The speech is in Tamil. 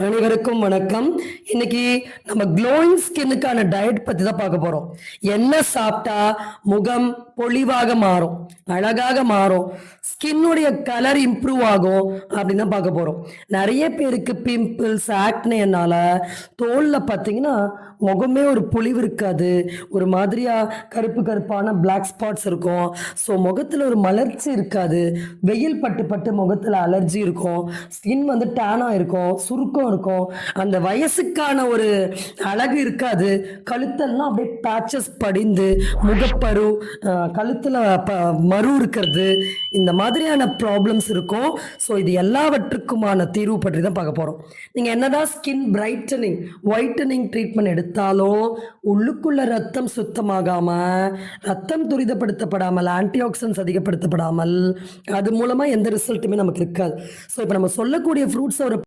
அனைவருக்கும் வணக்கம். இன்னைக்கு நம்ம க்ளோயிங் ஸ்கின்னுக்கான டயட் பத்தி தான் பார்க்க போறோம். என்ன சாப்பிட்டா முகம் பொலிவாக மாறும், அழகாக மாறும், ஸ்கின்னுடைய கலர் இம்ப்ரூவ் ஆகும் அப்படின்னு தான் பார்க்க போறோம். நிறைய பேருக்கு பிம்பிள்ஸ், ஆக்னேனால தோல்ல பார்த்தீங்கன்னா முகமே ஒரு பொலிவு இருக்காது. ஒரு மாதிரியா கருப்பு கருப்பான பிளாக் ஸ்பாட்ஸ் இருக்கும். ஸோ முகத்துல ஒரு மலர்ச்சி இருக்காது. வெயில் பட்டு பட்டு முகத்துல அலர்ஜி இருக்கும். ஸ்கின் வந்து டேனா இருக்கும், சுருக்கம் இருக்கும். அந்த வயசுக்கான ஒரு அழகு இருக்காது. கழுத்தெல்லாம் அப்படியே பேச்சஸ் படிந்து முகப்பரு, கழுத்துல மரு இருக்கிறது, இந்த மாதிரியான ப்ராப்ளம்ஸ் இருக்கும். ஸோ இது எல்லாவற்றுக்குமான தீர்வு பற்றி தான் பார்க்க போறோம். நீங்க என்னதான் ஸ்கின் பிரைட்டனிங், ஒயிட்டனிங் ட்ரீட்மெண்ட் எடுத்தாலும் உள்ளுக்குள்ள ரத்தம் சுத்தமாகாம, ரத்தம் துரிதப்படுத்தப்படாமல், ஆன்டி ஆக்சிடன்ஸ் அதிகப்படுத்தப்படாமல், அது மூலமா எந்த ரிசல்ட்டுமே நமக்கு இருக்காது. ஸோ இப்போ நம்ம சொல்லக்கூடிய ஃப்ரூட்ஸ் ஒரு